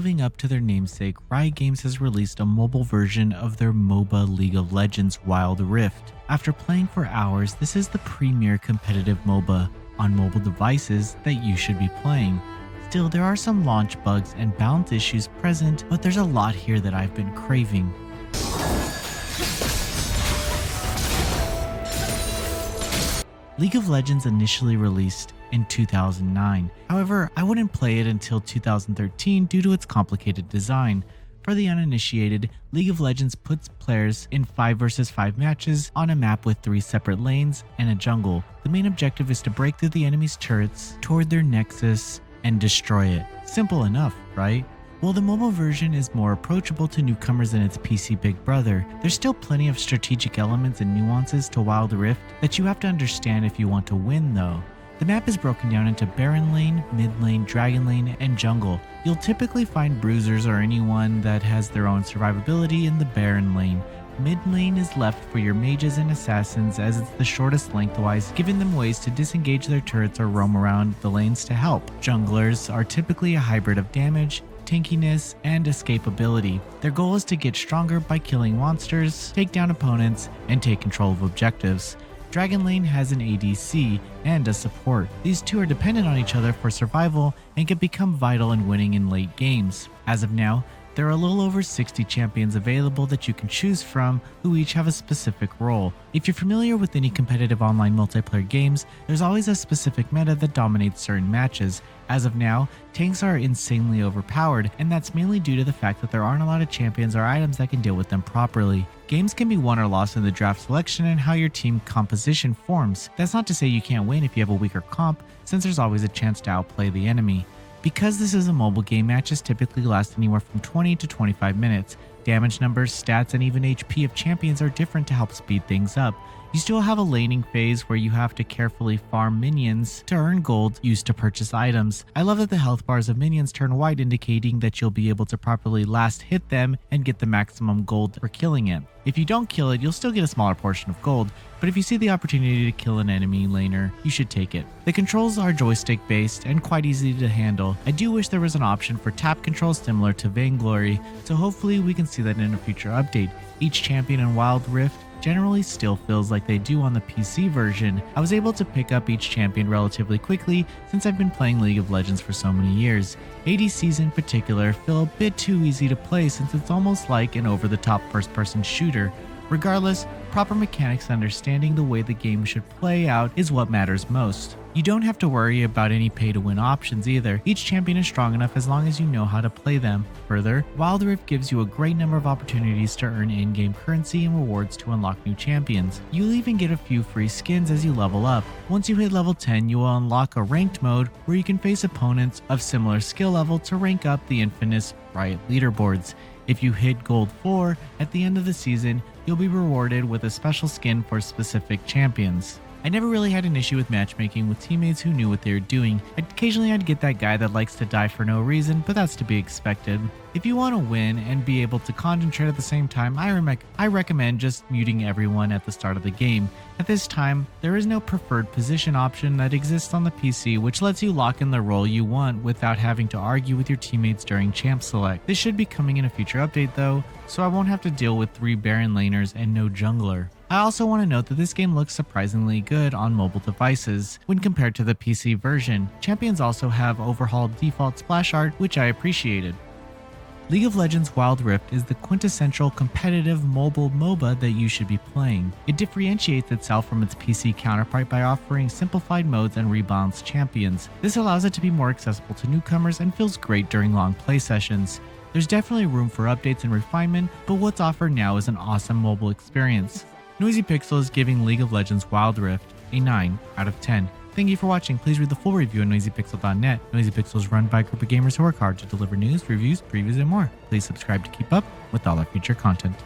living up to their namesake, Riot Games has released a mobile version of their MOBA League of Legends Wild Rift. After playing for hours, this is the premier competitive MOBA on mobile devices that you should be playing. Still, there are some launch bugs and balance issues present, but there's a lot here that I've been craving. League of Legends initially released in 2009. However, I wouldn't play it until 2013 due to its complicated design. For the uninitiated, League of Legends puts players in 5 versus 5 matches on a map with 3 separate lanes and a jungle. The main objective is to break through the enemy's turrets toward their nexus and destroy it. Simple enough, right? While the mobile version is more approachable to newcomers than its PC big brother, there's still plenty of strategic elements and nuances to Wild Rift that you have to understand if you want to win though. The map is broken down into Baron Lane, Mid Lane, Dragon Lane, and Jungle. You'll typically find bruisers or anyone that has their own survivability in the Baron Lane. Mid Lane is left for your mages and assassins as it's the shortest lengthwise, giving them ways to disengage their turrets or roam around the lanes to help. Junglers are typically a hybrid of damage, tankiness, and escapability. Their goal is to get stronger by killing monsters, take down opponents, and take control of objectives. Dragon Lane has an ADC and a support. These two are dependent on each other for survival and can become vital in winning in late games. As of now, there are a little over 60 champions available that you can choose from who each have a specific role. If you're familiar with any competitive online multiplayer games, there's always a specific meta that dominates certain matches. As of now, tanks are insanely overpowered, and that's mainly due to the fact that there aren't a lot of champions or items that can deal with them properly. Games can be won or lost in the draft selection and how your team composition forms. That's not to say you can't win if you have a weaker comp, since there's always a chance to outplay the enemy. Because this is a mobile game, matches typically last anywhere from 20 to 25 minutes. Damage numbers, stats, and even HP of champions are different to help speed things up. You still have a laning phase where you have to carefully farm minions to earn gold used to purchase items. I love that the health bars of minions turn white, indicating that you'll be able to properly last hit them and get the maximum gold for killing it. If you don't kill it, you'll still get a smaller portion of gold, but if you see the opportunity to kill an enemy laner, you should take it. The controls are joystick based and quite easy to handle. I do wish there was an option for tap controls similar to Vainglory, so hopefully we can see that in a future update. Each champion in Wild Rift generally still feels like they do on the PC version. I was able to pick up each champion relatively quickly since I've been playing League of Legends for so many years. ADCs in particular feel a bit too easy to play since it's almost like an over-the-top first-person shooter. Regardless, proper mechanics and understanding the way the game should play out is what matters most. You don't have to worry about any pay-to-win options either. Each champion is strong enough as long as you know how to play them. Further, Wild Rift gives you a great number of opportunities to earn in-game currency and rewards to unlock new champions. You'll even get a few free skins as you level up. Once you hit level 10, you will unlock a ranked mode where you can face opponents of similar skill level to rank up the infamous Riot leaderboards. If you hit Gold 4 at the end of the season, you'll be rewarded with a special skin for specific champions. I never really had an issue with matchmaking with teammates who knew what they were doing. Occasionally I'd get that guy that likes to die for no reason, but that's to be expected. If you want to win and be able to concentrate at the same time, I recommend just muting everyone at the start of the game. At this time, there is no preferred position option that exists on the PC, which lets you lock in the role you want without having to argue with your teammates during champ select. This should be coming in a future update though, so I won't have to deal with 3 Baron laners and no jungler. I also want to note that this game looks surprisingly good on mobile devices when compared to the PC version. Champions also have overhauled default splash art, which I appreciated. League of Legends Wild Rift is the quintessential competitive mobile MOBA that you should be playing. It differentiates itself from its PC counterpart by offering simplified modes and rebalanced champions. This allows it to be more accessible to newcomers and feels great during long play sessions. There's definitely room for updates and refinement, but what's offered now is an awesome mobile experience. Noisy Pixel is giving League of Legends Wild Rift a 9 out of 10. Thank you for watching. Please read the full review on noisypixel.net. Noisy Pixel is run by a group of gamers who work hard to deliver news, reviews, previews, and more. Please subscribe to keep up with all our future content.